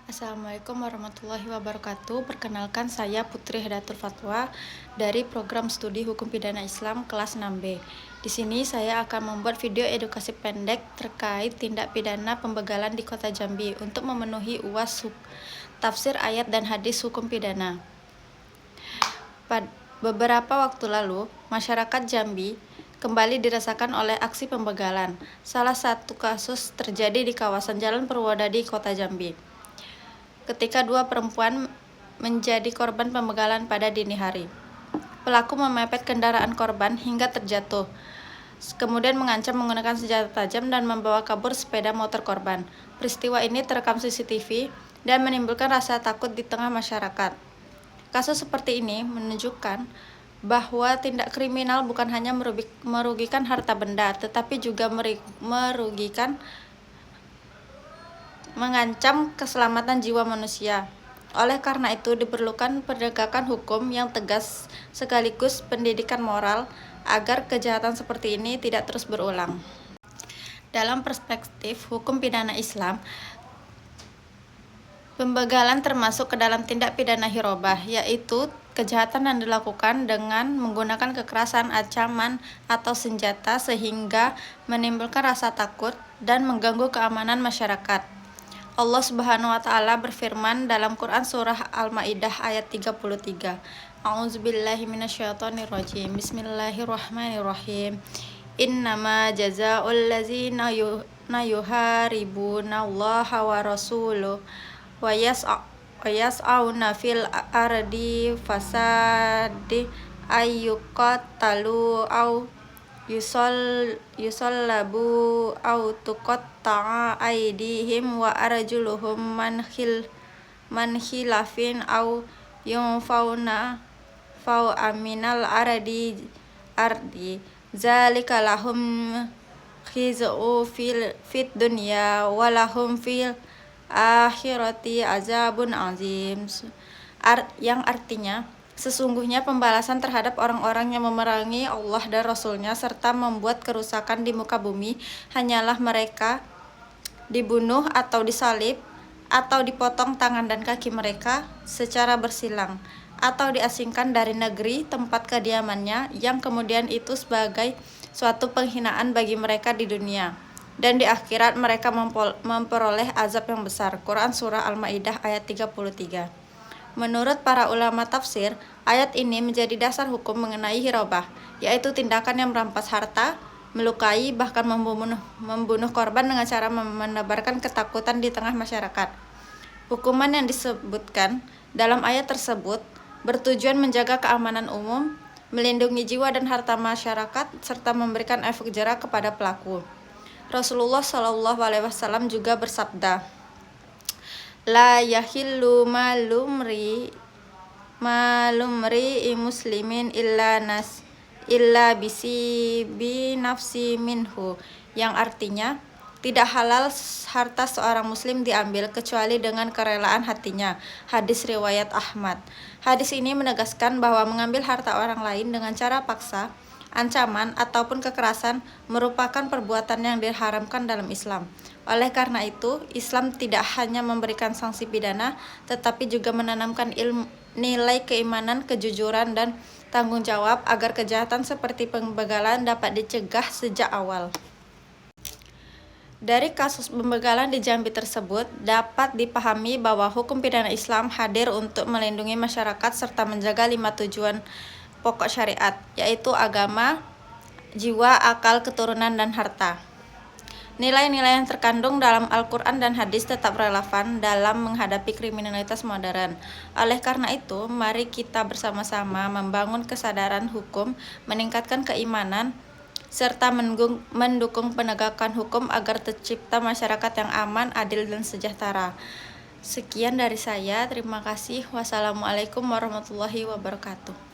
Assalamualaikum warahmatullahi wabarakatuh. Perkenalkan, saya Putri Hidayatul Fatwa dari program studi Hukum Pidana Islam kelas 6B. Di sini saya akan membuat video edukasi pendek terkait tindak pidana pembegalan di Kota Jambi untuk memenuhi UAS tafsir ayat dan hadis hukum pidana. Pada beberapa waktu lalu, masyarakat Jambi kembali dirasakan oleh aksi pembegalan. Salah satu kasus terjadi di kawasan Jalan Purwodadi, Kota Jambi, ketika dua perempuan menjadi korban pembegalan pada dini hari. Pelaku memepet kendaraan korban hingga terjatuh, kemudian mengancam menggunakan senjata tajam dan membawa kabur sepeda motor korban. Peristiwa ini terekam CCTV dan menimbulkan rasa takut di tengah masyarakat. Kasus seperti ini menunjukkan bahwa tindak kriminal bukan hanya merugikan harta benda, tetapi juga mengancam keselamatan jiwa manusia. Oleh karena itu, diperlukan penegakan hukum yang tegas sekaligus pendidikan moral agar kejahatan seperti ini tidak terus berulang. Dalam perspektif hukum pidana Islam, pembegalan termasuk ke dalam tindak pidana hirobah, yaitu kejahatan yang dilakukan dengan menggunakan kekerasan, ancaman, atau senjata sehingga menimbulkan rasa takut dan mengganggu keamanan masyarakat. Allah Subhanahu wa Ta'ala berfirman dalam Quran Surah Al-Ma'idah ayat 33. A'udzubillahi minasyaitonirrajim. Bismillahirrahmanirrahim. Innama jazaa'ul ladzina yuharibuna Allaha wa rasuluhu wa yas'auna fil ardi fasadi ayyuqatalu au yusallabu au tuqatta'a aydihim wa arjuluhum man khilafin au yunfauna aminal ardi zalika lahum khiz'u fit dunya wa lahum fil akhirati azabun azim, yang artinya sesungguhnya pembalasan terhadap orang-orang yang memerangi Allah dan Rasul-Nya serta membuat kerusakan di muka bumi hanyalah mereka dibunuh atau disalib atau dipotong tangan dan kaki mereka secara bersilang atau diasingkan dari negeri tempat kediamannya, yang kemudian itu sebagai suatu penghinaan bagi mereka di dunia, dan di akhirat mereka memperoleh azab yang besar. Quran Surah Al-Ma'idah ayat 33. Menurut para ulama tafsir, ayat ini menjadi dasar hukum mengenai hirobah, yaitu tindakan yang merampas harta, melukai, bahkan membunuh korban dengan cara menebarkan ketakutan di tengah masyarakat. Hukuman yang disebutkan dalam ayat tersebut bertujuan menjaga keamanan umum, melindungi jiwa dan harta masyarakat, serta memberikan efek jera kepada pelaku. Rasulullah SAW juga bersabda, la yahillu malumri muslimin illa bi nafsi minhu, yang artinya tidak halal harta seorang muslim diambil kecuali dengan kerelaan hatinya. Hadis riwayat Ahmad. Hadis ini menegaskan bahwa mengambil harta orang lain dengan cara paksa, ancaman, ataupun kekerasan merupakan perbuatan yang diharamkan dalam Islam. Oleh karena itu, Islam tidak hanya memberikan sanksi pidana, tetapi juga menanamkan nilai keimanan, kejujuran, dan tanggung jawab agar kejahatan seperti pembegalan dapat dicegah sejak awal. Dari kasus pembegalan di Jambi tersebut, dapat dipahami bahwa hukum pidana Islam hadir untuk melindungi masyarakat serta menjaga 5 tujuan pokok syariat, yaitu agama, jiwa, akal, keturunan, dan harta. Nilai-nilai yang terkandung dalam Al-Quran dan hadis tetap relevan dalam menghadapi kriminalitas modern. Oleh karena itu, mari kita bersama-sama membangun kesadaran hukum, meningkatkan keimanan, serta mendukung penegakan hukum agar tercipta masyarakat yang aman, adil, dan sejahtera. Sekian dari saya, terima kasih. Wassalamualaikum warahmatullahi wabarakatuh.